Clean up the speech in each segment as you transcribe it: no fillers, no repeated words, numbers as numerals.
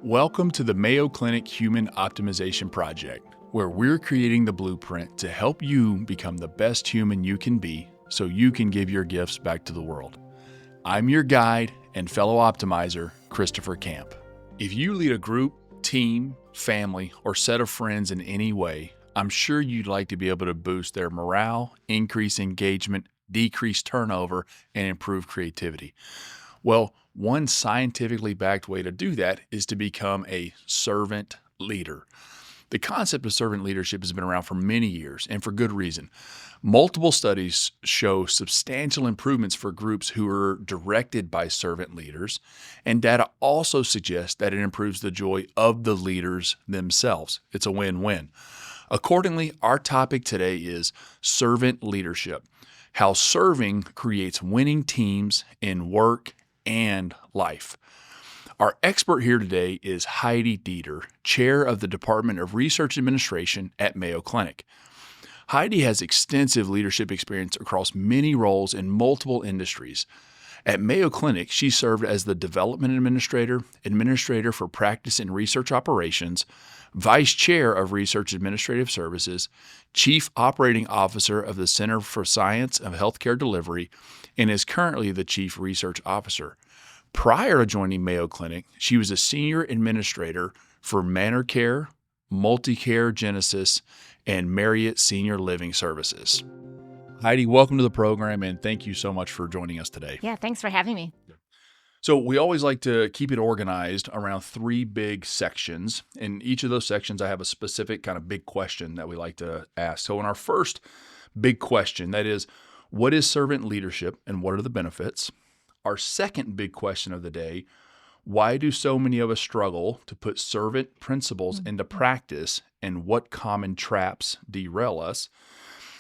Welcome to the Mayo Clinic Human Optimization Project, where we're creating the blueprint to help you become the best human you can be so you can give your gifts back to the world. I'm your guide and fellow optimizer, Christopher Camp. If you lead a group, team, family, or set of friends in any way, I'm sure you'd like to be able to boost their morale, increase engagement, decrease turnover, and improve creativity. Well, one scientifically backed way to do that is to become a servant leader. The concept of servant leadership has been around for many years, and for good reason. Multiple studies show substantial improvements for groups who are directed by servant leaders, and data also suggests that it improves the joy of the leaders themselves. It's a win-win. Accordingly, our topic today is servant leadership, how serving creates winning teams in work and life. Our expert here today is Heidi Deeter, Chair of the Department of Research Administration at Mayo Clinic. Heidi has extensive leadership experience across many roles in multiple industries. At Mayo Clinic, she served as the Development Administrator, Administrator for Practice and Research Operations, Vice Chair of Research Administrative Services, Chief Operating Officer of the Center for Science of Healthcare Delivery, and is currently the Chief Research Officer. Prior to joining Mayo Clinic, she was a Senior Administrator for Manor Care, Multicare Genesis, and Marriott Senior Living Services. Heidi, welcome to the program, and thank you so much for joining us today. Yeah, thanks for having me. So we always like to keep it organized around three big sections. In each of those sections, I have a specific kind of big question that we like to ask. So in our first big question, that is, what is servant leadership and what are the benefits? Our second big question of the day, why do so many of us struggle to put servant principles into practice, and what common traps derail us?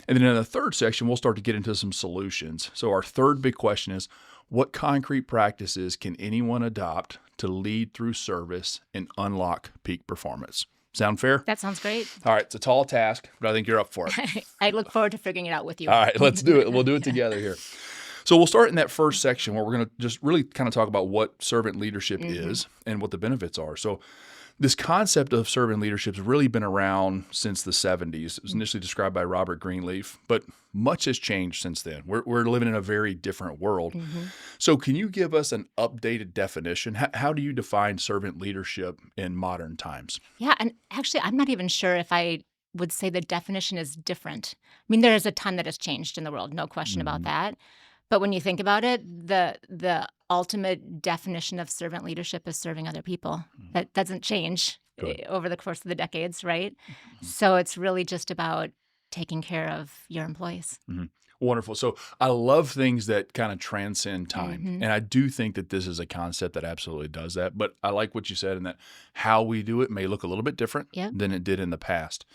And then in the third section, we'll start to get into some solutions. So our third big question is, what concrete practices can anyone adopt to lead through service and unlock peak performance? Sound fair? That sounds great. All right, it's a tall task, but I think you're up for it. I look forward to figuring it out with you. All right, let's do it. We'll do it together here. So we'll start in that first section where we're going to just really kind of talk about what servant leadership is and what the benefits are. So this concept of servant leadership has really been around since the 70s. It was initially described by Robert Greenleaf, but much has changed since then. We're living in a very different world. So can you give us an updated definition? How do you define servant leadership in modern times? Yeah, and actually, I'm not even sure if I would say the definition is different. I mean, there is a ton that has changed in the world, no question about that. But when you think about it, the ultimate definition of servant leadership is serving other people. That doesn't change over the course of the decades, right? So it's really just about taking care of your employees. Wonderful. So I love things that kind of transcend time. And I do think that this is a concept that absolutely does that. But I like what you said in that how we do it may look a little bit different than it did in the past.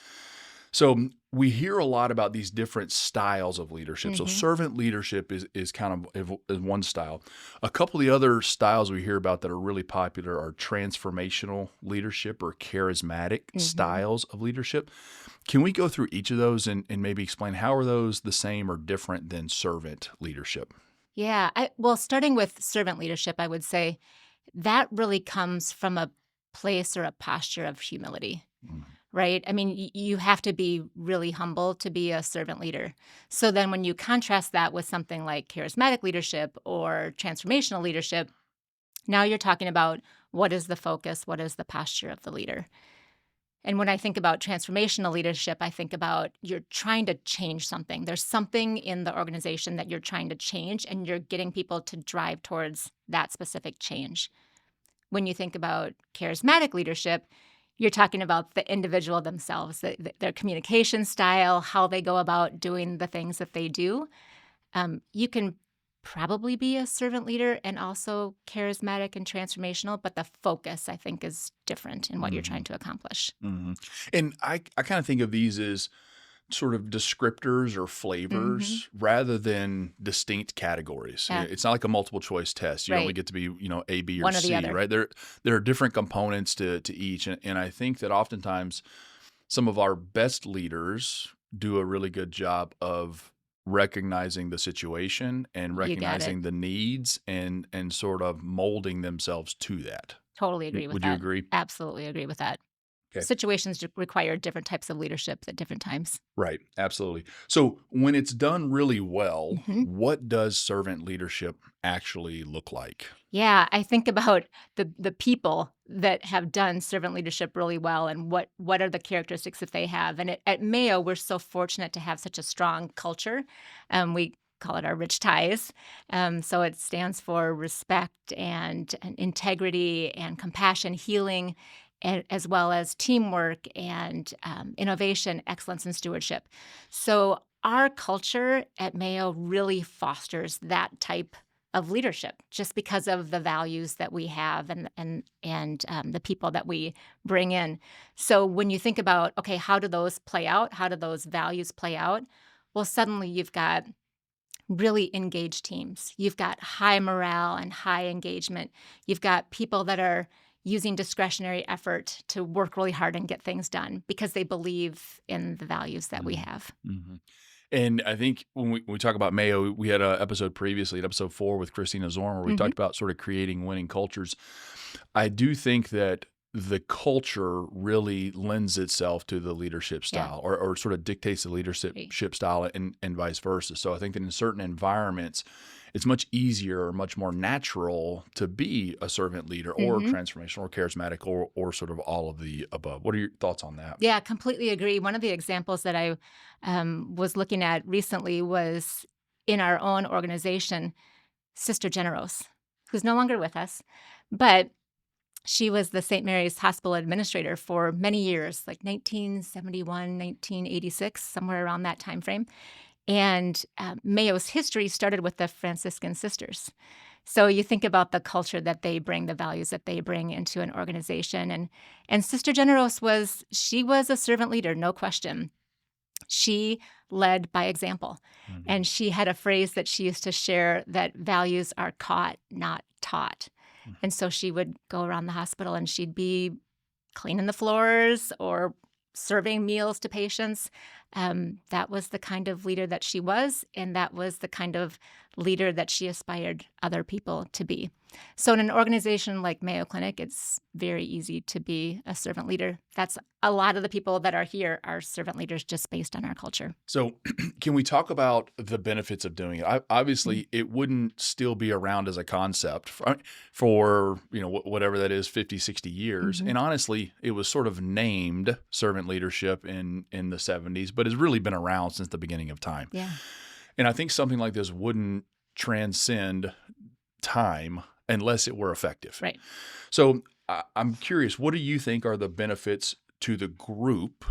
So we hear a lot about these different styles of leadership. So servant leadership is kind of is one style. A couple of the other styles we hear about that are really popular are transformational leadership or charismatic styles of leadership. Can we go through each of those and maybe explain how are those the same or different than servant leadership? Yeah. Well, starting with servant leadership, I would say that really comes from a place or a posture of humility. Right? I mean, you have to be really humble to be a servant leader. So then when you contrast that with something like charismatic leadership or transformational leadership, now you're talking about what is the focus, what is the posture of the leader. And when I think about transformational leadership, I think about you're trying to change something. There's something in the organization that you're trying to change, and you're getting people to drive towards that specific change. When you think about charismatic leadership, you're talking about the individual themselves, their communication style, how they go about doing the things that they do. You can probably be a servant leader and also charismatic and transformational, but the focus, I think, is different in what you're trying to accomplish. And I kind of think of these as sort of descriptors or flavors rather than distinct categories. Yeah. It's not like a multiple choice test. You Right. only get to be, A, B, or One or C, the other. right? There are different components to each. And I think that oftentimes some of our best leaders do a really good job of recognizing the situation and You got recognizing it. the needs and sort of molding themselves to that. Totally agree with Would you that. agree? Absolutely agree with that. Okay. Situations require different types of leadership at different times. Right. Absolutely. So when it's done really well, Mhm. what does servant leadership actually look like? Yeah, I think about the people that have done servant leadership really well and what are the characteristics that they have. And at Mayo, we're so fortunate to have such a strong culture. We call it our rich ties. So it stands for respect and integrity and compassion, healing, as well as teamwork and innovation, excellence, and stewardship. So our culture at Mayo really fosters that type of leadership just because of the values that we have and the people that we bring in. So when you think about, okay, how do those play out? How do those values play out? Well, suddenly you've got really engaged teams. You've got high morale and high engagement. You've got people that are using discretionary effort to work really hard and get things done because they believe in the values that we Mhm. have. Mhm. And I think when we talk about Mayo, we had an episode previously, at episode 4 with Christina Zorn, where we Hmm. talked about sort of creating winning cultures. I do think that the culture really lends itself to the leadership Yeah. style or sort of dictates the leadership Right. style and vice versa. So I think that in certain environments, it's much easier or much more natural to be a servant leader or Hmm. transformational or charismatic or sort of all of the above. What are your thoughts on that? Yeah, completely agree. One of the examples that I was looking at recently was in our own organization, Sister Generos, who's no longer with us, but she was the St. Mary's Hospital administrator for many years, like 1971, 1986, somewhere around that time frame. And Mayo's history started with the Franciscan sisters. So you think about the culture that they bring, the values that they bring into an organization, and Sister Generos was a servant leader, no question. She led by example, Mhm. and she had a phrase that she used to share that values are caught, not taught. And so she would go around the hospital and she'd be cleaning the floors or serving meals to patients. That was the kind of leader that she was, and that was the kind of leader that she aspired other people to be. So, in an organization like Mayo Clinic, it's very easy to be a servant leader. That's a lot of the people that are here are servant leaders just based on our culture. So, can we talk about the benefits of doing it? Mm. Obviously, it wouldn't still be around as a concept for whatever that is, 50, 60 years. Mhm. And honestly, it was sort of named servant leadership in the 70s, but has really been around since the beginning of time. Yeah. And I think something like this wouldn't transcend time unless it were effective. Right. So, I'm curious, what do you think are the benefits to the group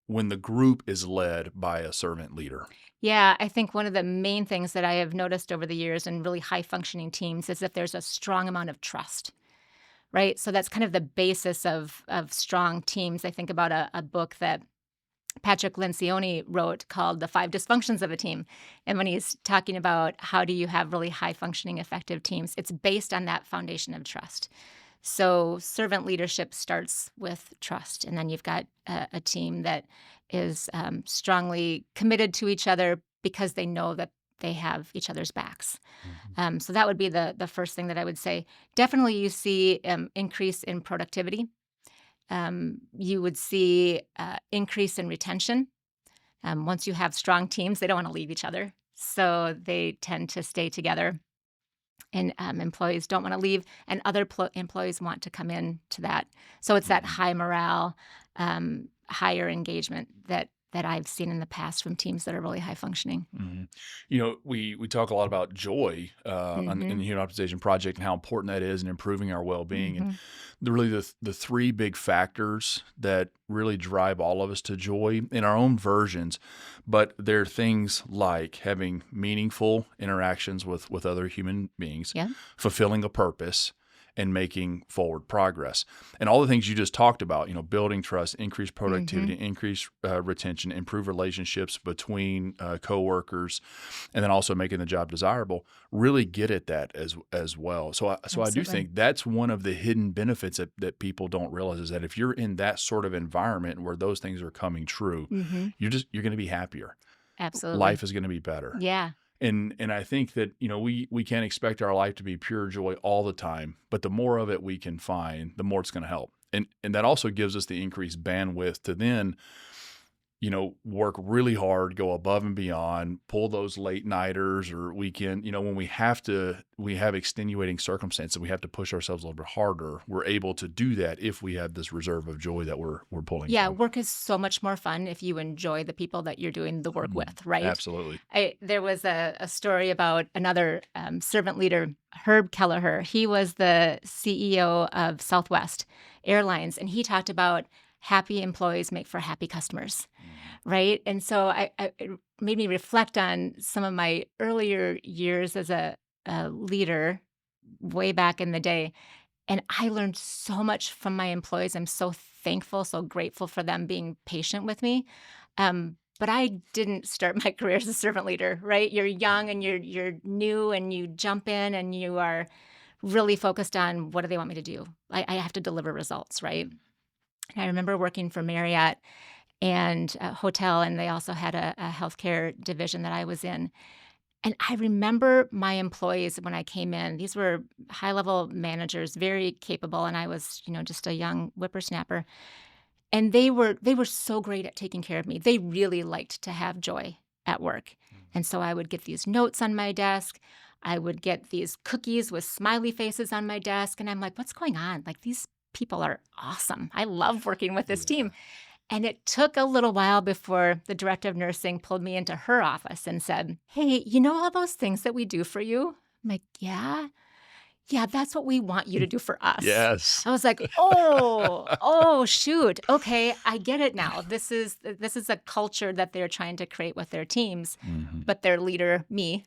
when the group is led by a servant leader? Yeah, I think one of the main things that I have noticed over the years in really high functioning teams is that there's a strong amount of trust, right? So that's kind of the basis of strong teams. I think about a book that Patrick Lencioni wrote called The Five Dysfunctions of a Team. And when he's talking about how do you have really high functioning, effective teams, it's based on that foundation of trust. So servant leadership starts with trust. And then you've got a team that is strongly committed to each other because they know that they have each other's backs. Mhm. So that would be the first thing that I would say. Definitely, you see increase in productivity. You would see increase in retention. Once you have strong teams, they don't want to leave each other, so they tend to stay together. And employees don't want to leave, and other employees want to come in to that. So it's that Mhm. high morale, higher engagement that I've seen in the past from teams that are really high functioning. Mhm. We talk a lot about joy in Hmm. the Human Optimization Project and how important that is in improving our well-being. And Hmm. the three big factors that really drive all of us to joy in our own versions, but they're things like having meaningful interactions with other human beings, Yeah. fulfilling a purpose, and making forward progress. And all the things you just talked about, building trust, increase Hmm. productivity, increase retention, improve relationships between coworkers, and then also making the job desirable, really get at that as well. So I do Absolutely. think that's one of the hidden benefits that people don't realize is that if you're in that sort of environment where those things are coming true, Hmm. you're going to be happier. Absolutely. Life is going to be better. Yeah. And I think that, we can't expect our life to be pure joy all the time, but the more of it we can find, the more it's going to help. And that also gives us the increased bandwidth to then, work really hard, go above and beyond, pull those late nighters or weekend, when we have extenuating circumstances, we have to push ourselves a little bit harder. We're able to do that if we have this reserve of joy that we're pulling Yeah, from. work is so much more fun if you enjoy the people that you're doing the work with, right? Absolutely. There was a story about another servant leader, Herb Kelleher. He was the CEO of Southwest Airlines, and he talked about happy employees make for happy customers, right? And so it made me reflect on some of my earlier years as a leader way back in the day. And I learned so much from my employees. I'm so thankful, so grateful for them being patient with me. But I didn't start my career as a servant leader, right? You're young and you're new and you jump in and you are really focused on what do they want me to do? I have to deliver results, right? And I remember working for Marriott and a hotel, and they also had a healthcare division that I was in. And I remember my employees when I came in. These were high-level managers, very capable, and I was, just a young whippersnapper. And they were so great at taking care of me. They really liked to have joy at work. And so I would get these notes on my desk. I would get these cookies with smiley faces on my desk. And I'm like, what's going on? Like, these people are awesome. I love working with this team. And it took a little while before the director of nursing pulled me into her office and said, hey, you know all those things that we do for you? I'm like, yeah, that's what we want you to do for us. Yes. I was like, oh, shoot. Okay, I get it now. This is a culture that they're trying to create with their teams, but their leader, me,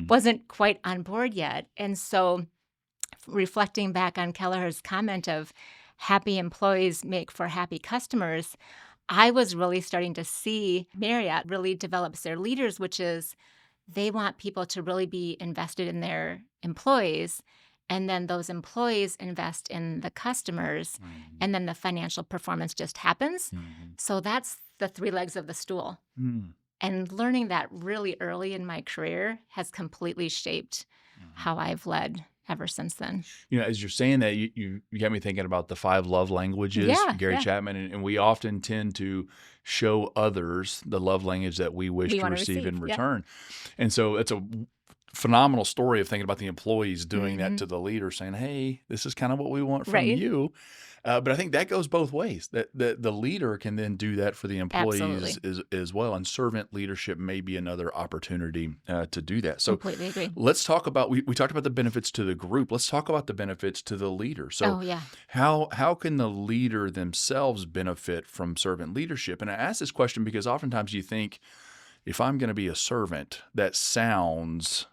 wasn't quite on board yet. And so reflecting back on Kelleher's comment of happy employees make for happy customers, I was really starting to see Marriott really develops their leaders, which is they want people to really be invested in their employees. And then those employees invest in the customers, and then the financial performance just happens. So that's the three legs of the stool. And learning that really early in my career has completely shaped how I've led ever since then. As you're saying that, you got me thinking about the 5 love languages, Gary Chapman, and we often tend to show others the love language that we wish to receive in return. And so it's a phenomenal story of thinking about the employees doing that to the leader, saying, hey, this is kind of what we want from you. But I think that goes both ways, that the leader can then do that for the employees as well. And servant leadership may be another opportunity to do that. So completely agree. Let's talk about, we talked about the benefits to the group. Let's talk about the benefits to the leader. So how can the leader themselves benefit from servant leadership? And I ask this question because oftentimes you think, if I'm going to be a servant, that sounds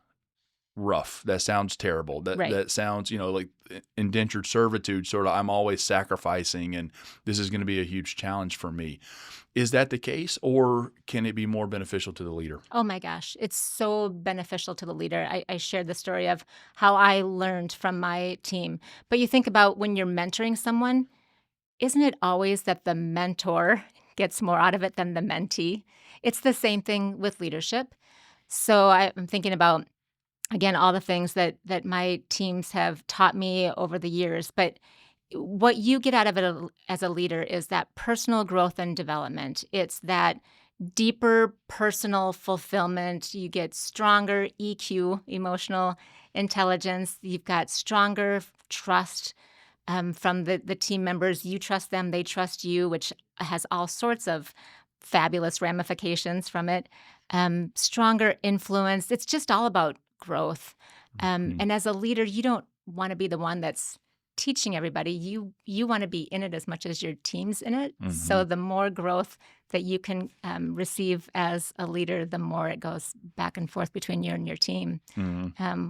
rough. That sounds terrible. That sounds, like indentured servitude, sort of I'm always sacrificing and this is going to be a huge challenge for me. Is that the case, or can it be more beneficial to the leader? Oh my gosh, it's so beneficial to the leader. I shared the story of how I learned from my team. But you think about when you're mentoring someone, isn't it always that the mentor gets more out of it than the mentee? It's the same thing with leadership. So I'm thinking about, again, all the things that my teams have taught me over the years. But what you get out of it as a leader is that personal growth and development. It's that deeper personal fulfillment. You get stronger EQ, emotional intelligence. You've got stronger trust from the team members. You trust them, they trust you, which has all sorts of fabulous ramifications from it. Stronger influence. It's just all about growth. And as a leader, you don't want to be the one that's teaching everybody. You want to be in it as much as your team's in it. So the more growth that you can receive as a leader, the more it goes back and forth between you and your team,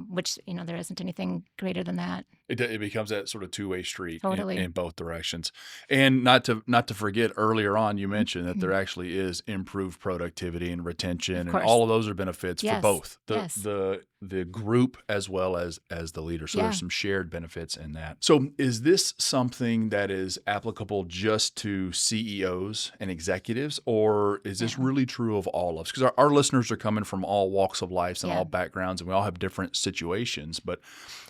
which, there isn't anything greater than that. It becomes that sort of two-way street Totally. in both directions. And not to forget, earlier on you mentioned that there actually is improved productivity and retention, and all of those are benefits for both the the group as well as the leader. So there's Yeah. some shared benefits in that. So is this something that is applicable just to CEOs and executives, or is this Yeah. really true of all of us? Because our listeners are coming from all walks of life and Yeah. all backgrounds, and we all have different situations. But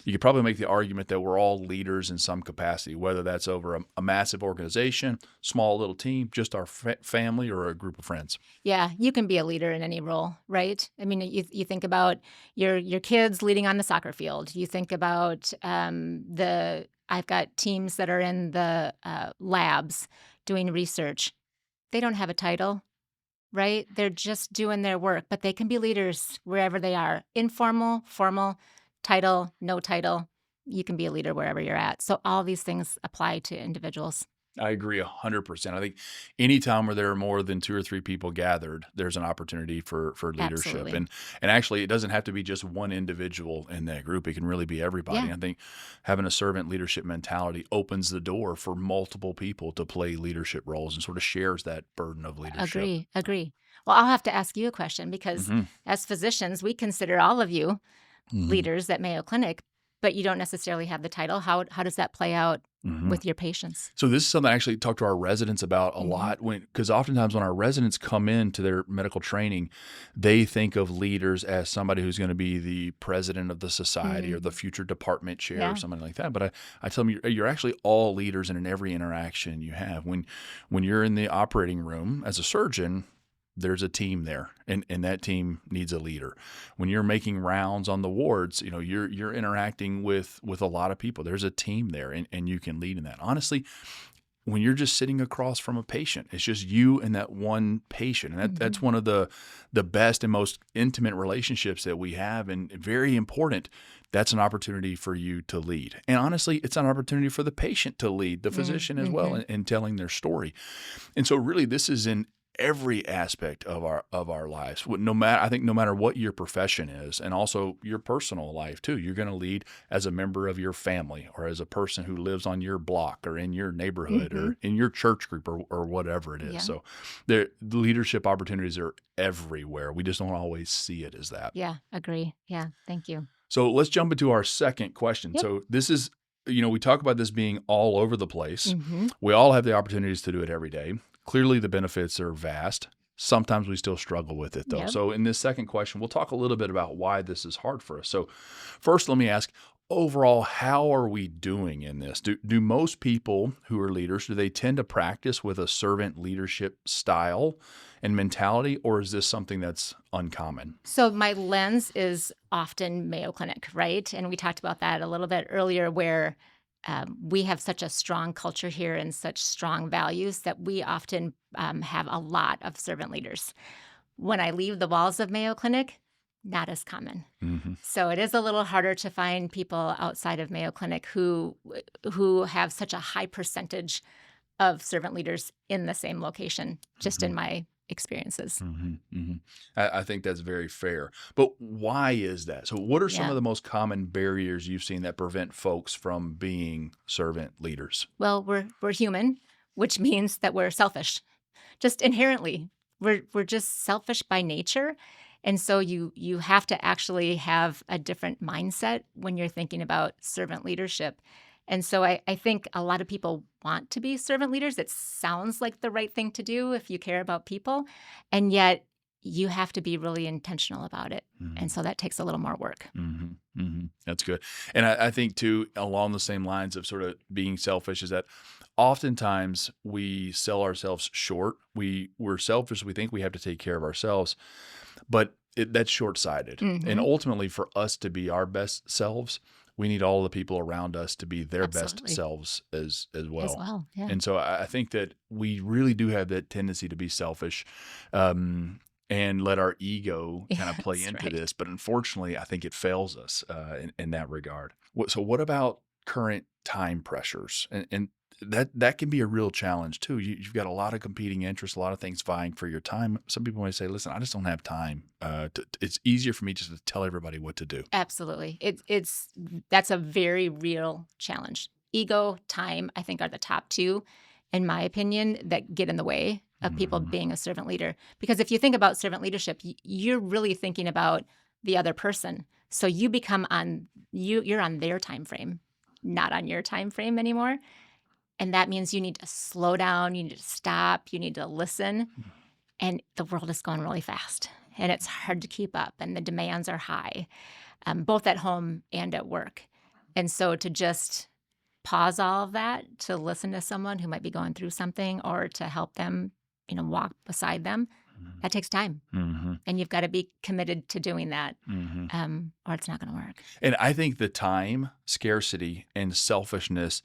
you could probably make the argument that we're all leaders in some capacity, whether that's over a massive organization, small little team, just our family, or a group of friends. Yeah, you can be a leader in any role, right? I mean, you think about your kids leading on the soccer field. You think about the I've got teams that are in the labs doing research. They don't have a title, right? They're just doing their work, but they can be leaders wherever they are. Informal, formal, title, no title. You can be a leader wherever you're at. So all these things apply to individuals. I agree 100%. I think anytime where there are more than two or three people gathered, there's an opportunity for leadership. Absolutely. And actually, it doesn't have to be just one individual in that group. It can really be everybody. Yeah, I think having a servant leadership mentality opens the door for multiple people to play leadership roles and sort of shares that burden of leadership. agree, agree. Well, I'll have to ask you a question because Hmm. as physicians, we consider all of you Hmm. leaders at Mayo Clinic, but you don't necessarily have the title. How does that play out Hmm. with your patients? So this is something I actually talk to our residents about a Hmm. lot because oftentimes when our residents come into their medical training, they think of leaders as somebody who's going to be the president of the society or the Hmm. future department chair or Yeah. something like that. But I tell them you're actually all leaders in every interaction you have. When you're in the operating room as a surgeon, there's a team there, and that team needs a leader. When you're making rounds on the wards, you're interacting with a lot of people. There's a team there, and you can lead in that. Honestly, when you're just sitting across from a patient, it's just you and that one patient, and that's Hmm. one of the best and most intimate relationships that we have, and very important. That's an opportunity for you to lead, and honestly, it's an opportunity for the patient to lead, the physician as well, Mm-hmm. in telling their story. And so really this is in every aspect of our lives. No matter I think no matter what your profession is, and also your personal life too, you're going to lead as a member of your family or as a person who lives on your block or in your neighborhood Hmm. or in your church group or whatever it is. Yeah. So the leadership opportunities are everywhere. We just don't always see it as that. Yeah. Agree. Yeah. Thank you. So let's jump into our second question. Yep. So this is, we talk about this being all over the place. Hmm. We all have the opportunities to do it every day. Clearly, the benefits are vast. Sometimes we still struggle with it, though. Yep. So in this second question, we'll talk a little bit about why this is hard for us. So first, let me ask, overall, how are we doing in this? Do most people who are leaders, do they tend to practice with a servant leadership style and mentality, or is this something that's uncommon? So my lens is often Mayo Clinic, right? And we talked about that a little bit earlier, where we have such a strong culture here and such strong values that we often have a lot of servant leaders. When I leave the walls of Mayo Clinic, not as common. Mm-hmm. So it is a little harder to find people outside of Mayo Clinic who have such a high percentage of servant leaders in the same location, just in my experiences. Mm-hmm, mm-hmm. I think that's very fair. But why is that? So, what are some Yeah. of the most common barriers you've seen that prevent folks from being servant leaders? Well, we're human, which means that we're selfish. Just inherently, we're just selfish by nature. And so you have to actually have a different mindset when you're thinking about servant leadership. And so I think a lot of people want to be servant leaders. It sounds like the right thing to do if you care about people. And yet you have to be really intentional about it. And so that takes a little more work. Mm-hmm, mm-hmm. That's good. And I think, too, along the same lines of sort of being selfish, is that oftentimes we sell ourselves short. We're selfish. We think we have to take care of ourselves, but that's short-sighted. And Hmm. ultimately, for us to be our best selves, we need all the people around us to be their best Absolutely. selves as As well. well. Yeah. And so I think that we really do have that tendency to be selfish, and let our ego kind of play Yes, into right. this. But unfortunately, I think it fails us in that regard. So what about current time pressures? And that can be a real challenge too. You've got a lot of competing interests, a lot of things vying for your time. Some people might say, listen, I just don't have time. It's easier for me just to tell everybody what to do. Absolutely. That's a very real challenge. Ego, time, I think are the top two, in my opinion, that get in the way of people Mhm. being a servant leader. Because if you think about servant leadership, you're really thinking about the other person. So you become you're on their time frame, not on your time frame anymore. And that means you need to slow down, you need to stop, you need to listen. And the world is going really fast and it's hard to keep up and the demands are high, both at home and at work. And so to just pause all of that, to listen to someone who might be going through something or to help them, walk beside them, that takes time. Mm-hmm. And you've got to be committed to doing that, Mm-hmm. or it's not going to work. And I think the time scarcity and selfishness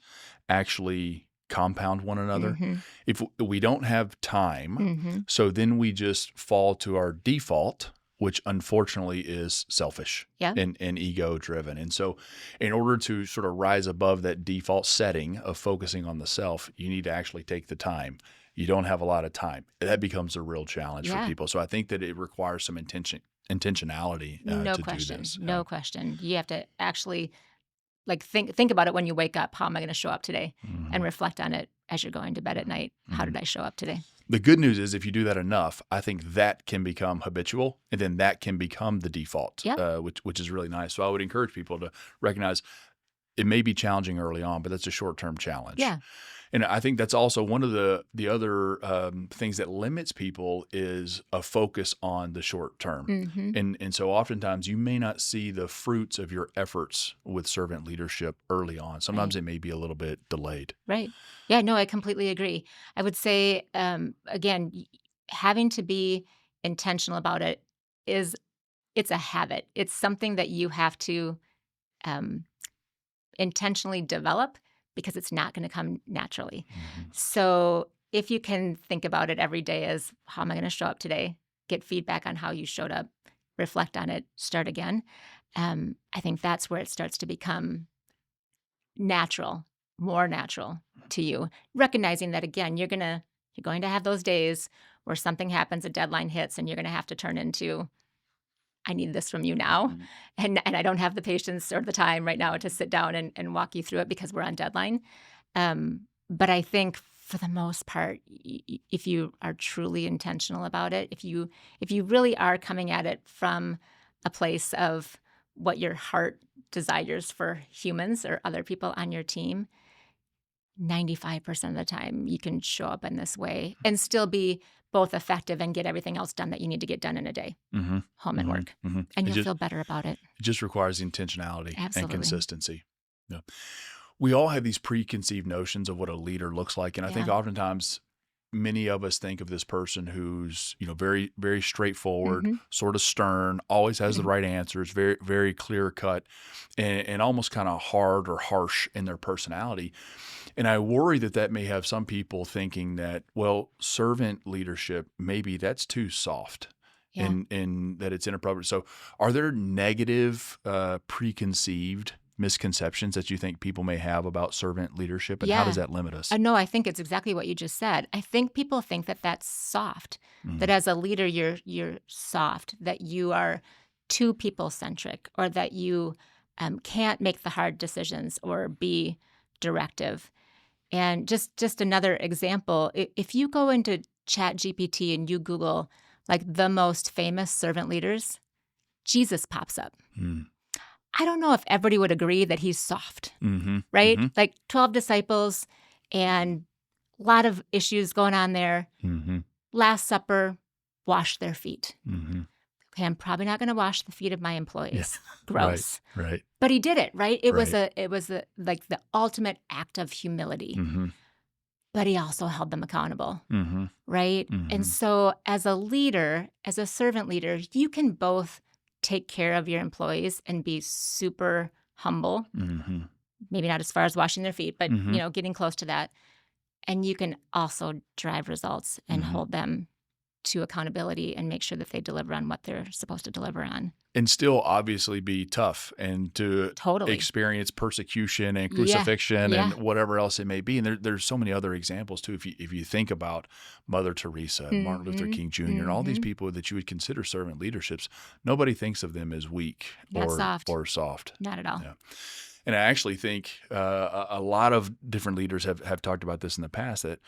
actually compound one another. Mm-hmm. If we don't have time, Mm-hmm. so then we just fall to our default, which unfortunately is selfish Yeah. and ego driven. And so in order to sort of rise above that default setting of focusing on the self, you need to actually take the time. You don't have a lot of time. That becomes a real challenge for Yeah. people. So I think that it requires some intentionality No to question. do this. No question. You have to actually think about it when you wake up. How am I going to show up today? Mhm. And reflect on it as you're going to bed at night. How Mhm. did I show up today? The good news is if you do that enough, I think that can become habitual and then that can become the default, Yeah. which is really nice. So I would encourage people to recognize it may be challenging early on, but that's a short-term challenge. Yeah. And I think that's also one of the other things that limits people is a focus on the short term. Mm-hmm. And so oftentimes you may not see the fruits of your efforts with servant leadership early on. Sometimes Right. it may be a little bit delayed. Right. Yeah, no, I completely agree. I would say, again, having to be intentional about it it's a habit. It's something that you have to um, intentionally develop because it's not going to come naturally. Mhm. So if you can think about it every day as how am I going to show up today, get feedback on how you showed up, reflect on it, start again. I think that's where it starts to become natural, more natural to you, recognizing that again, you're going to have those days where something happens, a deadline hits, and you're going to have to turn into, I need this from you now. Mhm. And I don't have the patience or the time right now to sit down and walk you through it because we're on deadline. But I think for the most part, if you are truly intentional about it, if you really are coming at it from a place of what your heart desires for humans or other people on your team, 95% of the time you can show up in this way and still be both effective and get everything else done that you need to get done in a day, Mhm. home and Mhm. work. Mhm. And It you'll just- feel better about it. It just requires intentionality and Absolutely. consistency. Yeah. We all have these preconceived notions of what a leader looks like. And I think Yeah. oftentimes many of us think of this person who's, very, very straightforward, Mhm. sort of stern, always has the Mhm. right answers, very, very clear cut, and almost kind of hard or harsh in their personality. And I worry that that may have some people thinking that, well, servant leadership, maybe that's too soft. Yeah. And that it's inappropriate. So, are there negative, preconceived misconceptions that you think people may have about servant leadership, and how does Yeah. that limit us? No, I think it's exactly what you just said. I think people think that that's soft, that Mhm. as a leader, you're soft, that you are too people centric, or that you can't make the hard decisions or be directive. And just another example, if you go into Chat GPT and you Google like the most famous servant leaders, Jesus pops up. Mm. I don't know if everybody would agree that he's soft, Mhm. right? Mhm. Like 12 disciples and a lot of issues going on there. Mhm. Last Supper, wash their feet. Mhm. Okay, I'm probably not going to wash the feet of my employees. Gross. Right. But he did it, right? It was Right. like the ultimate act of humility. Mhm. But he also held them accountable, Mhm. right? Mhm. And so as a leader, as a servant leader, you can both take care of your employees and be super humble, Mhm. maybe not as far as washing their feet, but Mhm. getting close to that. And you can also drive results and Mhm. hold them to accountability and make sure that they deliver on what they're supposed to deliver on. And still obviously be tough and to Totally. experience persecution and Yeah. crucifixion Yeah. and whatever else it may be. And there's so many other examples too. If you think about Mother Teresa and Martin Luther Mhm. King Jr. and all these Mhm. people that you would consider servant leaderships, nobody thinks of them as weak Not or soft. or soft. Not at all. Yeah. And I actually think a lot of different leaders have talked about this in the past, that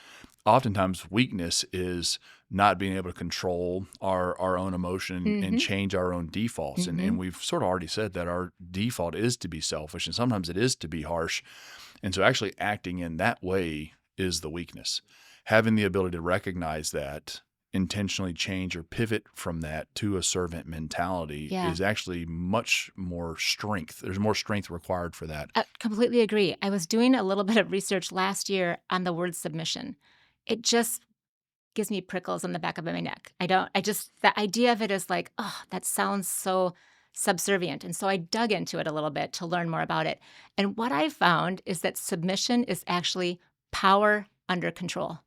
oftentimes weakness is not being able to control our own emotion and change our own defaults. And we've sort of already said that our default is to be selfish, and sometimes it is to be harsh. And so actually acting in that way is the weakness. Having the ability to recognize that, intentionally change or pivot from that to a servant mentality is actually much more strength. There's more strength required for that. I completely agree. I was doing a little bit of research last year on the word submission. It just gives me prickles on the back of my neck. The idea of it is like, oh, that sounds so subservient. And so I dug into it a little bit to learn more about it. And what I found is that submission is actually power under control.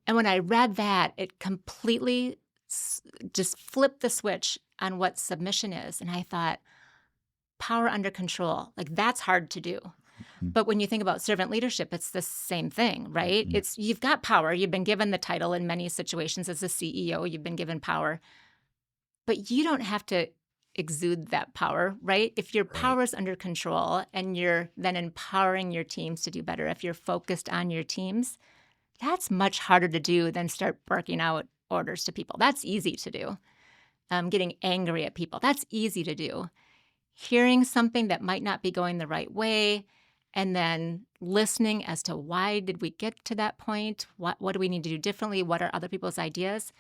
And when I read that, it completely just flipped the switch on what submission is. And I thought, power under control, like that's hard to do. But when you think about servant leadership, it's the same thing, right? It's you've got power. You've been given the title in many situations as a CEO. You've been given power. But you don't have to exude that power, right? If your power is under control and you're then empowering your teams to do better, if you're focused on your teams, that's much harder to do than start barking out orders to people. That's easy to do. Getting angry at people, that's easy to do. Hearing something that might not be going the right way and then listening as to why did we get to that point? What do we need to do differently? What are other people's ideas?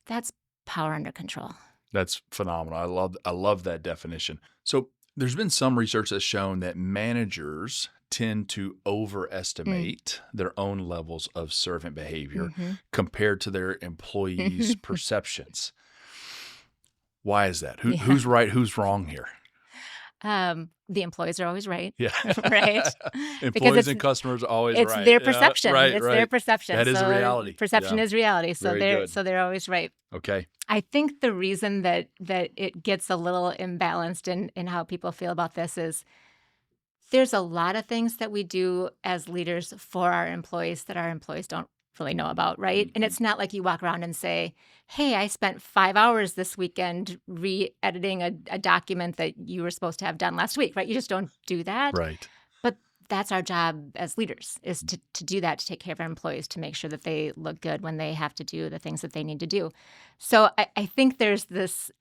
That's power under control. That's phenomenal. I love that definition. So there's been some research that's shown that managers tend to overestimate their own levels of servant behavior compared to their employees' perceptions. Why is that? Who's right? Who's wrong here? The employees are always right. Yeah. Right. Employees and customers are always right. It's their perception. Right, it's right. their perception. That is so reality. Perception is reality. So Very good. they're always right. Okay. I think the reason that it gets a little imbalanced in how people feel about this is there's a lot of things that we do as leaders for our employees that our employees don't really know about, right? And it's not like you walk around and say, hey, I spent 5 hours this weekend re-editing a document that you were supposed to have done last week, right? You just don't do that. Right. But that's our job as leaders, is to do that, to take care of our employees, to make sure that they look good when they have to do the things that they need to do. So I think there's this,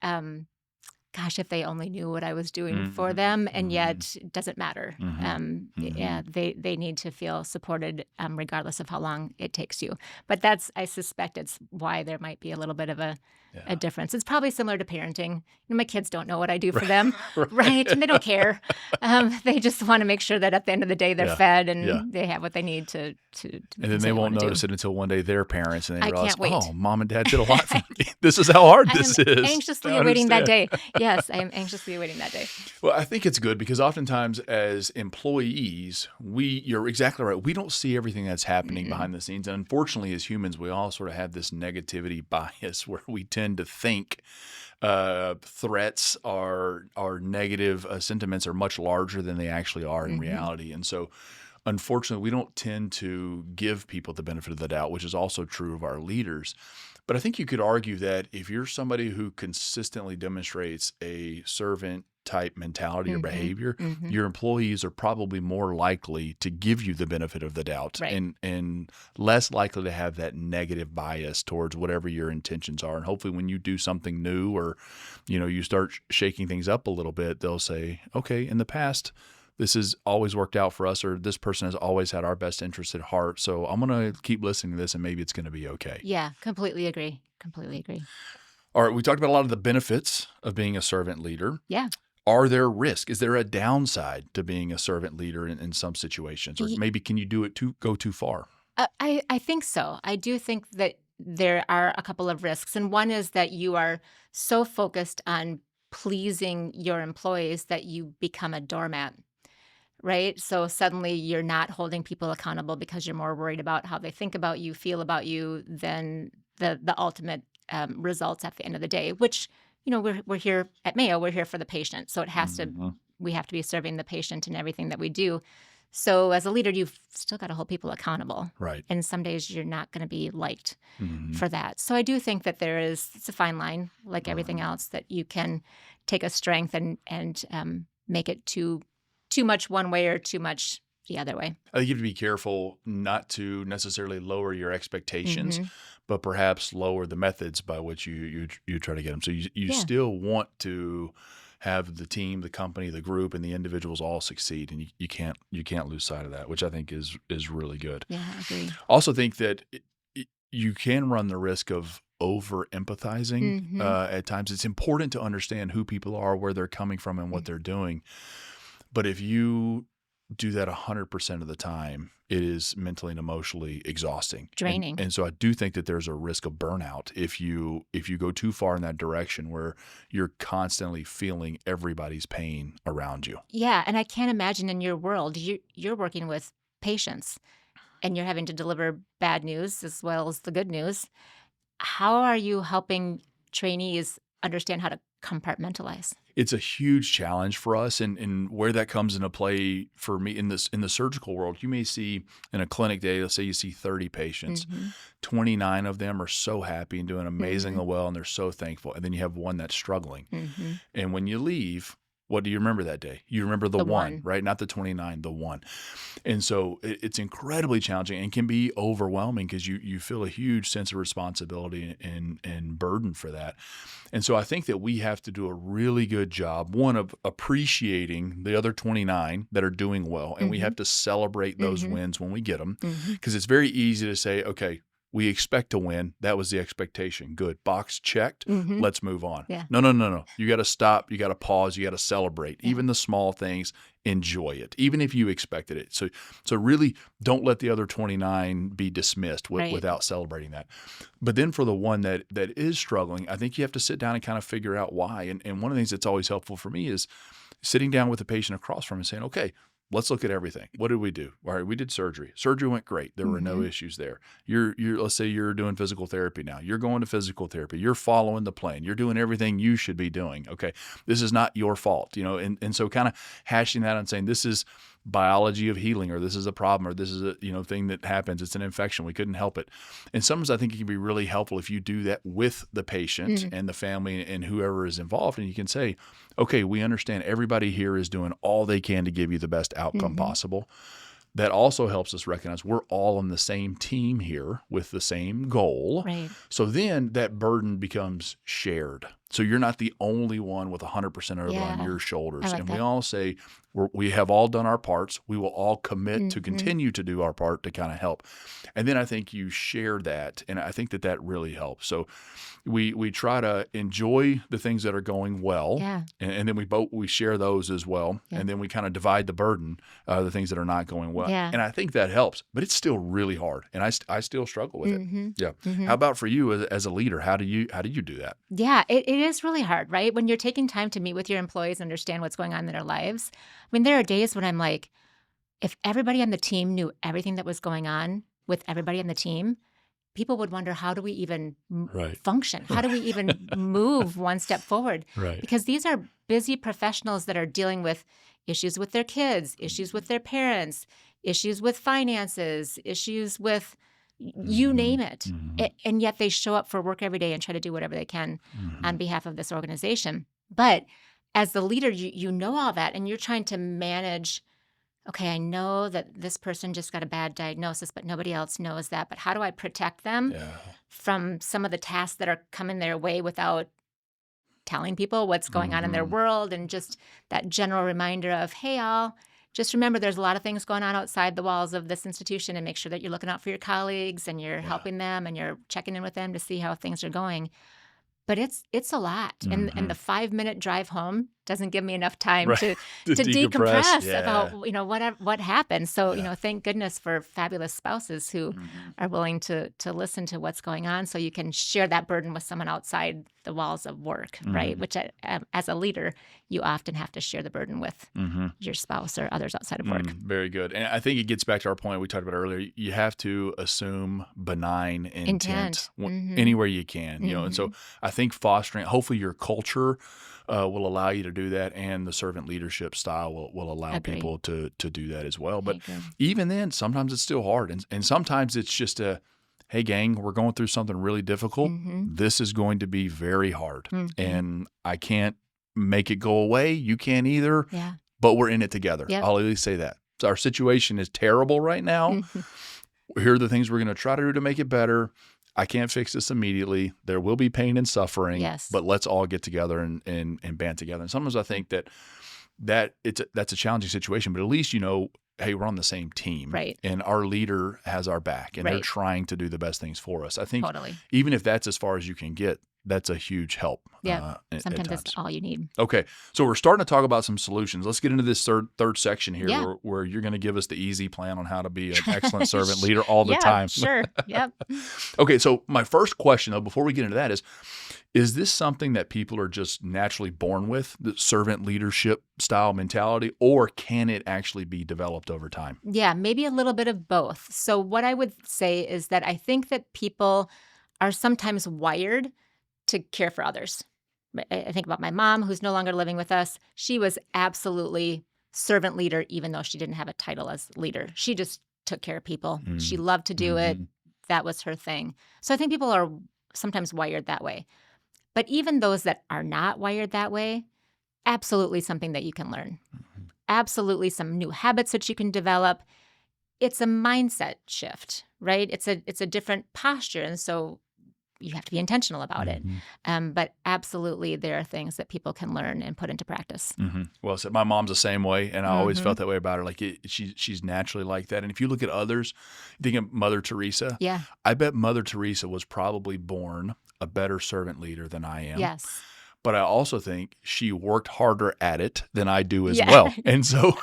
gosh, if they only knew what I was doing for them, and yet it doesn't matter. Yeah, they need to feel supported regardless of how long it takes you. But I suspect it's why there might be a little bit of a difference. It's probably similar to parenting. My kids don't know what I do for them, right? And they don't care. They just want to make sure that at the end of the day they're fed and they have what they need to and then they won't notice it until one day they're parents and they realize, can't wait. oh, mom and dad did a lot for me. This is how hard this is. Anxiously awaiting that day. Yes, I am anxiously awaiting that day. Well, I think it's good because oftentimes as employees, you're exactly right. We don't see everything that's happening behind the scenes. And unfortunately, as humans, we all sort of have this negativity bias where we tend to think threats are negative sentiments are much larger than they actually are in reality. And so unfortunately, we don't tend to give people the benefit of the doubt, which is also true of our leaders. But I think you could argue that if you're somebody who consistently demonstrates a servant type mentality or behavior, your employees are probably more likely to give you the benefit of the doubt and less likely to have that negative bias towards whatever your intentions are. And hopefully when you do something new or, you start shaking things up a little bit, they'll say, okay, in the past, this has always worked out for us, or this person has always had our best interest at heart. So I'm going to keep listening to this and maybe it's going to be okay. Yeah, completely agree. Completely agree. All right. We talked about a lot of the benefits of being a servant leader. Yeah. Are there risks? Is there a downside to being a servant leader in some situations? Or maybe can you go too far? I think so. I do think that there are a couple of risks. And one is that you are so focused on pleasing your employees that you become a doormat. Right? So suddenly you're not holding people accountable because you're more worried about how they think about you, feel about you, than the ultimate results at the end of the day, which, we're here at Mayo, we're here for the patient. So it has to, we have to be serving the patient in everything that we do. So as a leader, you've still got to hold people accountable. Right. And some days you're not going to be liked for that. So I do think that it's a fine line, like everything else, that you can take a strength and make it too much one way or too much the other way. I think you have to be careful not to necessarily lower your expectations, hmm but perhaps lower the methods by which you try to get them. So you Yeah. still want to have the team, the company, the group, and the individuals all succeed, and you can't lose sight of that, which I think is really good. Yeah, I agree. Also, think that you can run the risk of over empathizing hmm at times. It's important to understand who people are, where they're coming from, and what they're doing. But if you do that 100% of the time, it is mentally and emotionally exhausting. Draining. And so I do think that there's a risk of burnout if you go too far in that direction where you're constantly feeling everybody's pain around you. Yeah, and I can't imagine in your world, you're working with patients and you're having to deliver bad news as well as the good news. How are you helping trainees understand how to compartmentalize? It's a huge challenge for us, and where that comes into play for me in the surgical world, you may see in a clinic day, let's say you see 30 patients, hmm 29 of them are so happy and doing hmm amazingly well, and they're so thankful, and then you have one that's struggling. hmm And when you leave, what do you remember that day? You remember the The one, one. right? Not the 29, the one. And so it's incredibly challenging and can be overwhelming because you feel a huge sense of responsibility and burden for that. And so I think that we have to do a really good job, one, of appreciating the other 29 that are doing well. And we hmm have to celebrate those hmm wins when we get them, hmm because it's very easy to say, okay, we expect to win. That was the expectation. Good. Box checked. hmm Let's move on. Yeah. No. You got to stop. You got to pause. You got to celebrate. Yeah. Even the small things, enjoy it, even if you expected it. So really don't let the other 29 be dismissed Right. without celebrating that. But then for the one that is struggling, I think you have to sit down and kind of figure out why. And one of the things that's always helpful for me is sitting down with the patient across from him and saying, okay, let's look at everything. What did we do? All right, we did surgery. Surgery went great. There were no hmm issues there. You're let's say you're doing physical therapy now. You're going to physical therapy. You're following the plan. You're doing everything you should be doing. Okay. This is not your fault, and so kind of hashing that and saying this is biology of healing, or this is a problem, or this is a thing that happens. It's an infection. We couldn't help it. And sometimes I think it can be really helpful if you do that with the patient and the family and whoever is involved, and you can say, okay, we understand everybody here is doing all they can to give you the best outcome hmm possible. That also helps us recognize we're all on the same team here with the same goal. Right. So then that burden becomes shared. So you're not the only one with 100% of it on Yeah. your I shoulders. like And we that. all say we have all done our parts. We will all commit to hmm continue to do our part to kind of help. And then I think you share that, and I think that really helps. So we try to enjoy the things that are going well, Yeah. and then we share those as well, Yeah. and then we kind of divide the burden, the things that are not going well. Yeah. And I think that helps, but it's still really hard, and I still struggle with it. hmm Yeah. hmm How about for you as a leader? How do you do that? Yeah, it is really hard, right? When you're taking time to meet with your employees and understand what's going on in their lives. I mean, there are days when I'm like, if everybody on the team knew everything that was going on with everybody on the team, people would wonder, how do we even Right. function? How do we even move one step forward? Right. Because these are busy professionals that are dealing with issues with their kids, issues with their parents, issues with finances, issues with you name it. And yet they show up for work every day and try to do whatever they can on behalf of this organization. But as the leader, you know all that, and you're trying to manage, okay, I know that this person just got a bad diagnosis, but nobody else knows that. But how do I protect them Yeah. from some of the tasks that are coming their way without telling people what's going on in their Mhm. world, and just that general reminder of, hey, all, just remember there's a lot of things going on outside the walls of this institution, and make sure that you're looking out for your colleagues and you're Yeah. helping them and you're checking in with them to see how things are going. But it's a lot. And the 5-minute drive home doesn't give me enough time Right. to To decompress Yeah. about what happened. So Yeah. thank goodness for fabulous spouses who Mhm. are willing to listen to what's going on, so you can share that burden with someone outside the walls of work, right? Mhm. Which as a leader, you often have to share the burden with Mhm. your spouse or others outside of work. Very good. And I think it gets back to our point we talked about earlier. You have to assume benign intent Mhm. anywhere you can, and so I think fostering, hopefully your culture will allow you to do that, and the servant leadership style will allow Agree. people to do that as well. But I agree. even then, sometimes it's still hard. And sometimes it's just hey, gang, we're going through something really difficult. Mhm. This is going to be very hard. Mhm. And I can't make it go away. You can't either. Yeah. But we're in it together. Yep. I'll at least say that. our situation is terrible right now. Mhm. Here are the things we're going to try to do to make it better. I can't fix this immediately. There will be pain and suffering, Yes. but let's all get together and band together. And sometimes I think that's a challenging situation, but at least, hey, we're on the same team, Right. and our leader has our back, and they're Right. trying to do the best things for us. I think Totally. even if that's as far as you can get, that's a huge help. Yeah. At Sometimes times. that's all you need. Okay, so we're starting to talk about some solutions. Let's get into this third section here, Yeah. where you're going to give us the easy plan on how to be an excellent servant leader all the time. Sure. Yep. Okay, so my first question, though, before we get into that is this something that people are just naturally born with, the servant leadership style mentality, or can it actually be developed over time? Yeah, maybe a little bit of both. So, what I would say is that I think that people are sometimes wired to care for others. I think about my mom, who's no longer living with us. She was absolutely servant leader, even though she didn't have a title as leader. She just took care of people. She loved to do it. Mhm. That was her thing. So, I think people are sometimes wired that way. But even those that are not wired that way, absolutely something that you can learn. Absolutely some new habits that you can develop. It's a mindset shift, right? It's a different posture. And so you have to be intentional about it. But absolutely there are things that people can learn and put into practice. Well said. My mom's the same way, and I always Mhm. felt that way about her. Like she's naturally like that. And if you look at others, think of Mother Teresa. Yeah. I bet Mother Teresa was probably born a better servant leader than I am. Yes. But I also think she worked harder at it than I do as Yeah. well. And so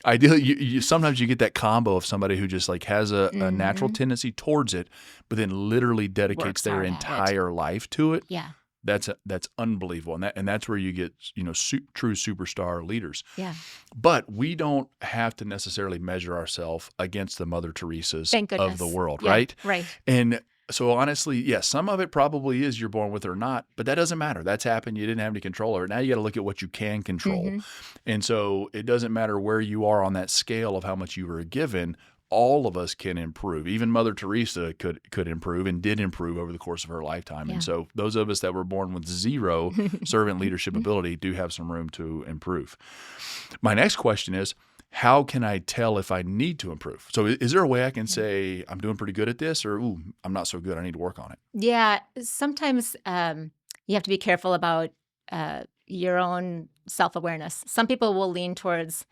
ideally, you sometimes you get that combo of somebody who just like has a natural tendency towards it, but then literally dedicates Works their hard at it. entire life to it. Yeah. That's unbelievable. And that's where you get, true superstar leaders. Yeah. But we don't have to necessarily measure ourselves against the Mother Teresas Thank of goodness. the world, Yeah, right? Right. And so honestly, yes, some of it probably is you're born with it or not, but that doesn't matter. That's happened. You didn't have any control over it. Now you got to look at what you can control. Mhm. And so it doesn't matter where you are on that scale of how much you were given. All of us can improve. Even Mother Teresa could improve and did improve over the course of her lifetime. Yeah. And so those of us that were born with zero servant leadership ability do have some room to improve. My next question is, how can I tell if I need to improve? So is there a way I can say I'm doing pretty good at this, or ooh, I'm not so good, I need to work on it? Yeah. Sometimes you have to be careful about your own self-awareness. Some people will lean towards,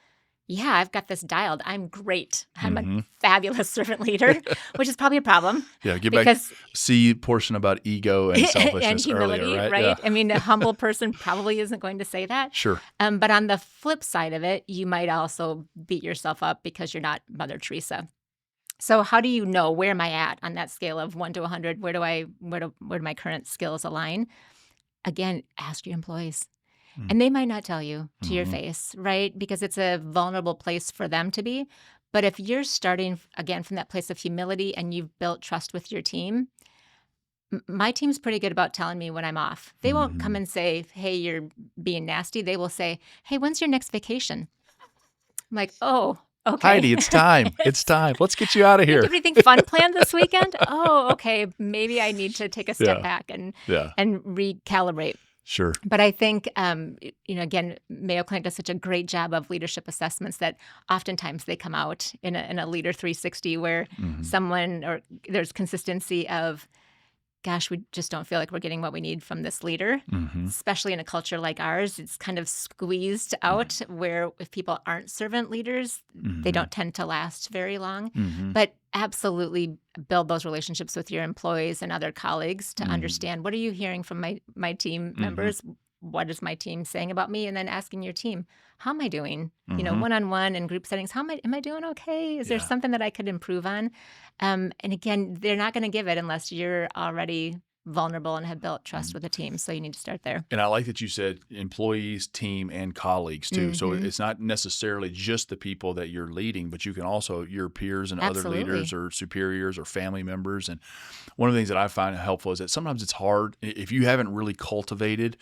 yeah, I've got this dialed. I'm great. I'm a fabulous servant leader, which is probably a problem. Yeah, get back Because C portion about ego and and selfishness humility, earlier, right? right? Yeah. I mean, a humble person probably isn't going to say that. Sure. But on the flip side of it, you might also beat yourself up because you're not Mother Teresa. So how do you know, where am I at on that scale of 1 to 100? Where do my current skills align? Again, ask your employees. And they might not tell you to your face, right? Because it's a vulnerable place for them to be. But if you're starting, again, from that place of humility and you've built trust with your team, my team's pretty good about telling me when I'm off. They won't come and say, hey, you're being nasty. They will say, hey, when's your next vacation? I'm like, oh, okay. Heidi, it's time. It's time. Let's get you out of Do you here. have anything fun planned this weekend? Oh, okay. Maybe I need to take a step Yeah. back and Yeah, recalibrate. sure. But I think, again, Mayo Clinic does such a great job of leadership assessments that oftentimes they come out in a Leader 360 where someone, or there's consistency of, gosh, we just don't feel like we're getting what we need from this leader, especially in a culture like ours. It's kind of squeezed out where if people aren't servant leaders, they don't tend to last very long. But absolutely build those relationships with your employees and other colleagues to understand, what are you hearing from my team members? What is my team saying about me? And then asking your team, how am I doing? One-on-one and group settings, am I doing okay? Is there something that I could improve on? And again, they're not going to give it unless you're already vulnerable and have built trust with a team. So you need to start there. And I like that you said employees, team, and colleagues too. So it's not necessarily just the people that you're leading, but you can also your peers and other leaders or superiors or family members. And one of the things that I find helpful is that sometimes it's hard if you haven't really cultivated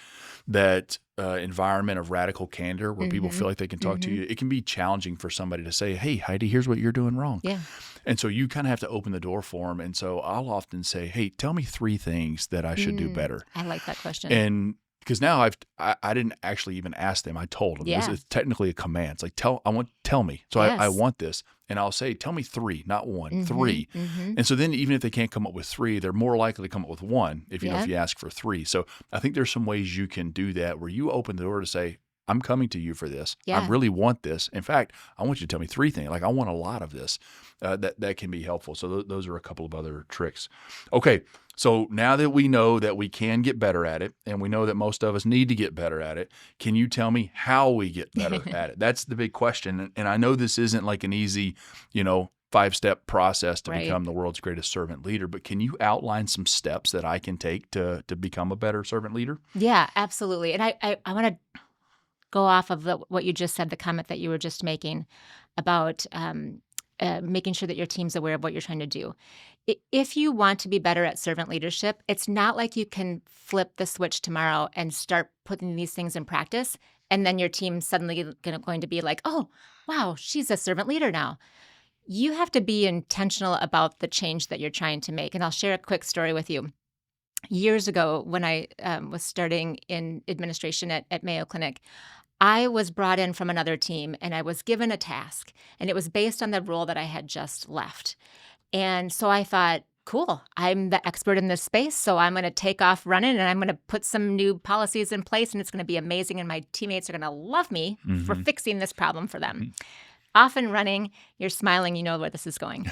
that environment of radical candor where people feel like they can talk to you. It can be challenging for somebody to say, hey, Heidi, here's what you're doing wrong. Yeah. And so you kind of have to open the door for them. And so I'll often say, hey, tell me 3 things that I should do better. I like that question. And Because now I didn't actually even ask them. I told them. Yeah. It's technically a command. It's like, tell me. So I Yes. want this. And I'll say, tell me 3, not 1, Mm-hmm. 3. Mm-hmm. And so then even if they can't come up with 3, they're more likely to come up with 1 if Yeah. you ask for 3. So I think there's some ways you can do that where you open the door to say, I'm coming to you for this. I Yeah. really want this. In fact, I want you to tell me 3 things. Like I want a lot of this. That can be helpful. So those are a couple of other tricks. Okay. So now that we know that we can get better at it, and we know that most of us need to get better at it, can you tell me how we get better at it? That's the big question. And I know this isn't like an easy, 5-step process to Right. become the world's greatest servant leader, but can you outline some steps that I can take to become a better servant leader? Yeah, absolutely. And I want to go off of what you just said, the comment that you were just making about making sure that your team's aware of what you're trying to do. If you want to be better at servant leadership, it's not like you can flip the switch tomorrow and start putting these things in practice, and then your team's suddenly going to be like, oh, wow, she's a servant leader now. You have to be intentional about the change that you're trying to make. And I'll share a quick story with you. Years ago, when I was starting in administration at Mayo Clinic, I was brought in from another team and I was given a task, and it was based on the role that I had just left. And so I thought, cool, I'm the expert in this space, so I'm going to take off running and I'm going to put some new policies in place, and it's going to be amazing, and my teammates are going to love me for fixing this problem for them. Off and running, you're smiling, you know where this is going.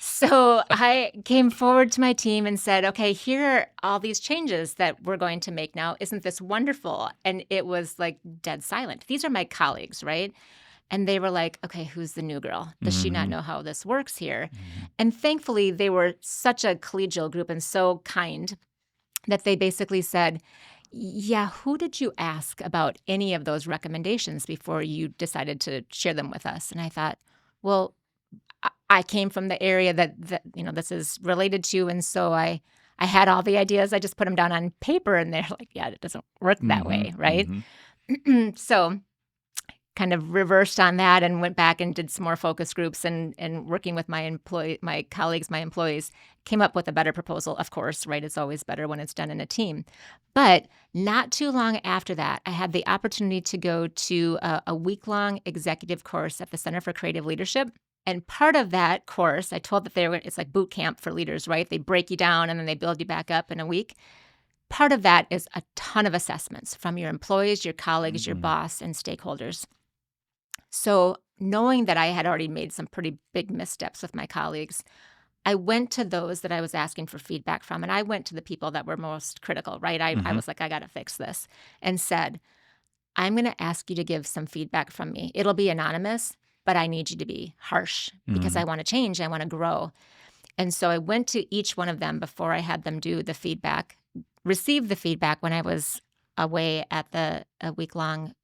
So I came forward to my team and said, okay, here are all these changes that we're going to make now. Isn't this wonderful? And it was like dead silent. These are my colleagues, right? And they were like, okay, who's the new girl? Does she not know how this works here? And thankfully, they were such a collegial group and so kind that they basically said, yeah, who did you ask about any of those recommendations before you decided to share them with us? And I thought, well, I came from the area that this is related to, and so I had all the ideas. I just put them down on paper, and they're like, yeah, it doesn't work that way, right? So kind of reversed on that and went back and did some more focus groups and working with my colleagues, my employees, came up with a better proposal. Of course, right? It's always better when it's done in a team. But not too long after that, I had the opportunity to go to a week-long executive course at the Center for Creative Leadership. And part of that course, I told that it's like boot camp for leaders, right? They break you down and then they build you back up in a week. Part of that is a ton of assessments from your employees, your colleagues, your boss, and stakeholders. So knowing that I had already made some pretty big missteps with my colleagues, I went to those that I was asking for feedback from, and I went to the people that were most critical, right? I was like, I got to fix this, and said, I'm going to ask you to give some feedback from me. It'll be anonymous, but I need you to be harsh because I want to change. I want to grow. And so I went to each one of them before I had them do the feedback, receive the feedback when I was away at a week-long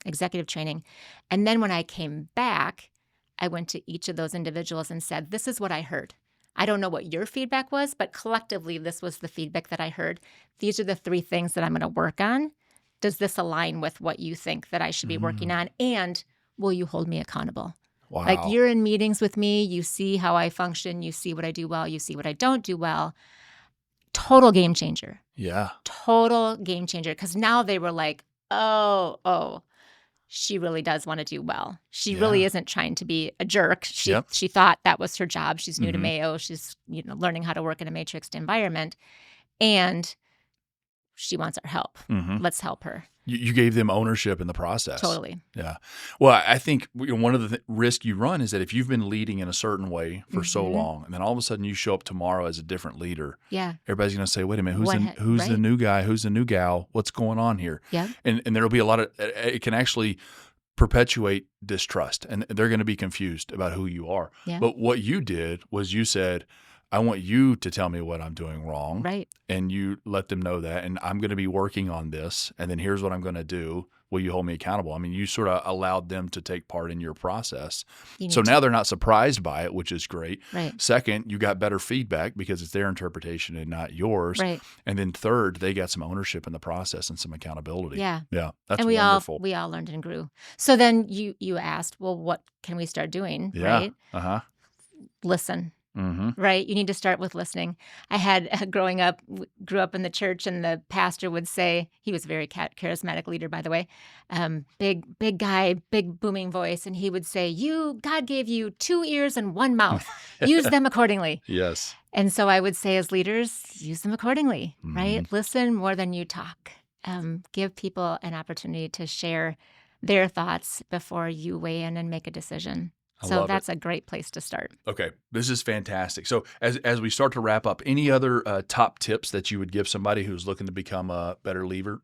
executive training. And then when I came back, I went to each of those individuals and said, this is what I heard. I don't know what your feedback was, but collectively, this was the feedback that I heard. These are the 3 things that I'm going to work on. Does this align with what you think that I should be working on? And will you hold me accountable? Wow. Like, you're in meetings with me. You see how I function. You see what I do well. You see what I don't do well. Total game changer. Yeah. Total game changer. Because now they were like, oh, she really does want to do well. She really isn't trying to be a jerk. She thought that was her job. She's new to Mayo. She's learning how to work in a matrixed environment. And she wants our help. Let's help her. You gave them ownership in the process. Totally. Yeah. Well, I think one of the risks you run is that if you've been leading in a certain way for so long, and then all of a sudden you show up tomorrow as a different leader, everybody's going to say, wait a minute, who's the new guy? Who's the new gal? What's going on here? Yeah. And there'll be a lot of – it can actually perpetuate distrust, and they're going to be confused about who you are. Yeah. But what you did was you said – I want you to tell me what I'm doing wrong. Right. And you let them know that. And I'm going to be working on this. And then here's what I'm going to do. Will you hold me accountable? I mean, you sort of allowed them to take part in your process. So now they're not surprised by it, which is great. Right. Second, you got better feedback because it's their interpretation and not yours. Right. And then third, they got some ownership in the process and some accountability. Yeah. Yeah. That's and wonderful. we all learned and grew. So then you asked, well, what can we start doing? Yeah. Right. Uh-huh. Listen. Mm-hmm. right? You need to start with listening. I had grew up in the church, and the pastor would say, he was a very charismatic leader, by the way, big guy, big booming voice, and he would say, God gave you 2 ears and 1 mouth. Use them accordingly. Yes. And so I would say, as leaders, use them accordingly, right? Mm-hmm. Listen more than you talk. Give people an opportunity to share their thoughts before you weigh in and make a decision. I So love it. that's a great place to start. Okay, this is fantastic. So as we start to wrap up, any other top tips that you would give somebody who's looking to become a better leader?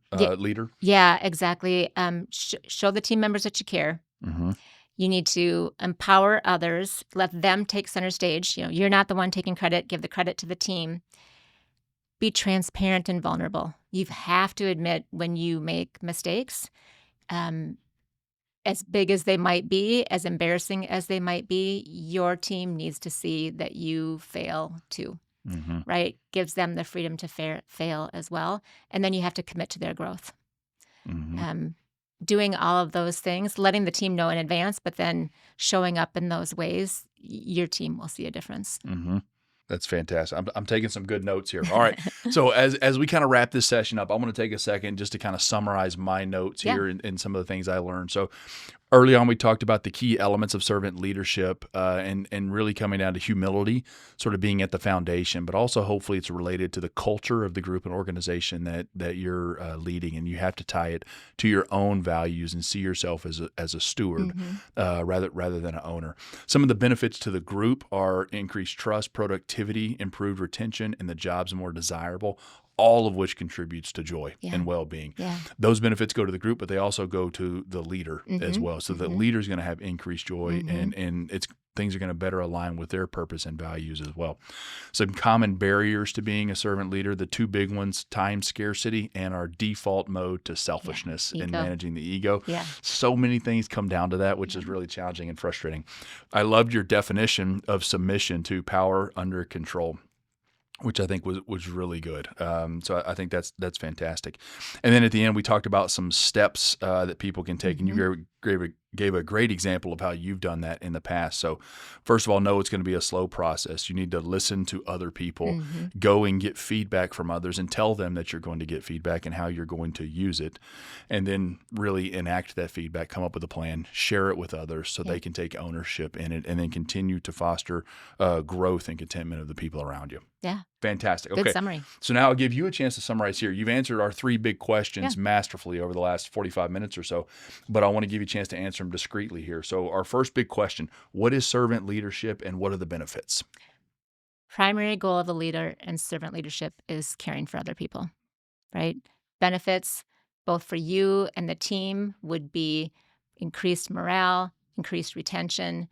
Yeah, exactly. Show the team members that you care. Mm-hmm. You need to empower others, let them take center stage. You're not the one taking credit, give the credit to the team. Be transparent and vulnerable. You have to admit when you make mistakes, as big as they might be, as embarrassing as they might be. Your team needs to see that you fail too, Mm-hmm. right? Gives them the freedom to fail as well. And then you have to commit to their growth. Mm-hmm. Doing all of those things, letting the team know in advance, but then showing up in those ways, your team will see a difference. Mm-hmm. That's fantastic. I'm taking some good notes here. All right. So as we kind of wrap this session up, I want to take a second just to kind of summarize my notes here and some of the things I learned. So early on, we talked about the key elements of servant leadership and really coming down to humility, sort of being at the foundation, but also hopefully it's related to the culture of the group and organization that you're leading, and you have to tie it to your own values and see yourself as a steward rather than an owner. Some of the benefits to the group are increased trust, productivity, improved retention, and the job's more desirable, all of which contributes to joy and well-being. Yeah. Those benefits go to the group, but they also go to the leader as well. So the leader is going to have increased joy and things are going to better align with their purpose and values as well. Some common barriers to being a servant leader, the two big ones, time scarcity and our default mode to selfishness and managing the ego. Yeah. So many things come down to that, which is really challenging and frustrating. I loved your definition of submission to power under control, which I think was really good. So I think that's fantastic. And then at the end, we talked about some steps that people can take, and you gave a great example of how you've done that in the past. So first of all, know it's going to be a slow process. You need to listen to other people, go and get feedback from others and tell them that you're going to get feedback and how you're going to use it. And then really enact that feedback, come up with a plan, share it with others so they can take ownership in it, and then continue to foster growth and contentment of the people around you. Yeah. Fantastic. Okay. Good summary. So now I'll give you a chance to summarize here. You've answered our 3 big questions masterfully over the last 45 minutes or so, but I want to give you a chance to answer them discreetly here. So our first big question, what is servant leadership and what are the benefits? Primary goal of the leader and servant leadership is caring for other people, right? Benefits, both for you and the team, would be increased morale, increased retention,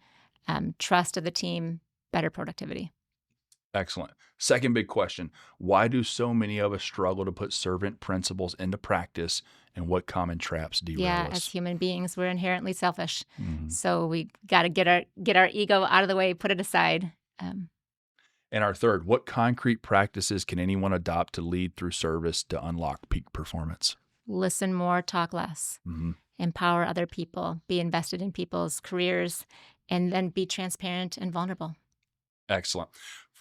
trust of the team, better productivity. Excellent. Second big question, why do so many of us struggle to put servant principles into practice, and what common traps derail us? As human beings, we're inherently selfish. So we got to get our ego out of the way, put it aside. And our third, what concrete practices can anyone adopt to lead through service to unlock peak performance? Listen more, talk less. Empower other people, be invested in people's careers, and then be transparent and vulnerable. Excellent.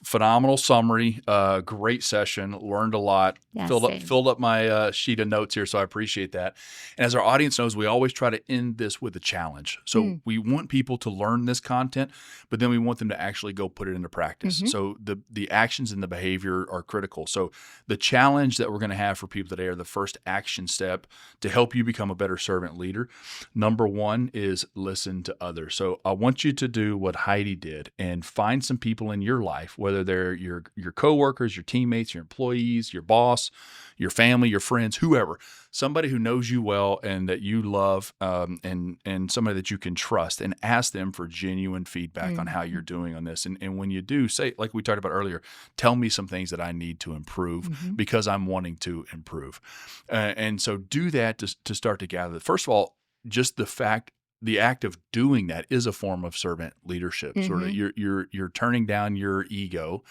Phenomenal summary. Great session. Learned a lot. Yeah, filled up my sheet of notes here, so I appreciate that. And as our audience knows, we always try to end this with a challenge. So we want people to learn this content, but then we want them to actually go put it into practice. So the actions and the behavior are critical. So the challenge that we're going to have for people today are the first action step to help you become a better servant leader. Number 1 is listen to others. So I want you to do what Heidi did and find some people in your life, whether they're your coworkers, your teammates, your employees, your boss, your family, your friends, whoever, somebody who knows you well and that you love, and somebody that you can trust, and ask them for genuine feedback on how you're doing on this. And when you do, say, like we talked about earlier, tell me some things that I need to improve because I'm wanting to improve. And so do that to start to gather. First of all, just the fact the act of doing that is a form of servant leadership. Sort of you're turning down your ego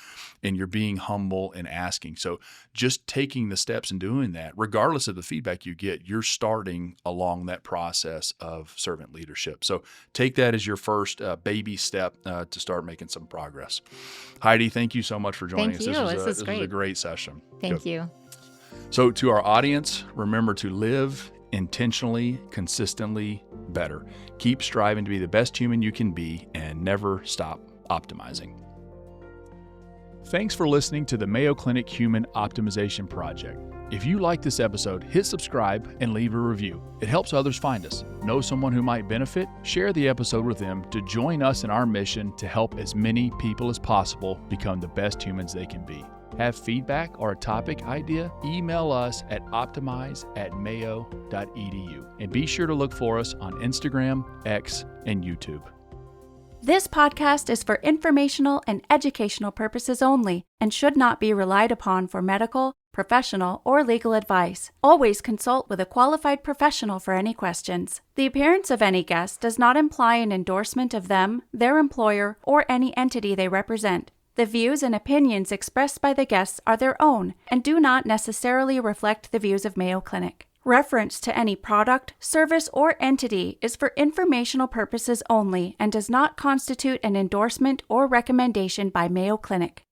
and you're being humble and asking. So just taking the steps and doing that, regardless of the feedback you get, you're starting along that process of servant leadership. So take that as your first baby step to start making some progress. Heidi, thank you so much for joining us. Thank you. This was a great session. Thank you. So to our audience, remember to live intentionally, consistently better. Keep striving to be the best human you can be and never stop optimizing. Thanks for listening to the Mayo Clinic Human Optimization Project. If you like this episode, hit subscribe and leave a review. It helps others find us. Know someone who might benefit? Share the episode with them to join us in our mission to help as many people as possible become the best humans they can be. Have feedback or a topic idea? Email us at optimize@mayo.edu. And be sure to look for us on Instagram, X, and YouTube. This podcast is for informational and educational purposes only and should not be relied upon for medical, professional, or legal advice. Always consult with a qualified professional for any questions. The appearance of any guest does not imply an endorsement of them, their employer, or any entity they represent. The views and opinions expressed by the guests are their own and do not necessarily reflect the views of Mayo Clinic. Reference to any product, service, or entity is for informational purposes only and does not constitute an endorsement or recommendation by Mayo Clinic.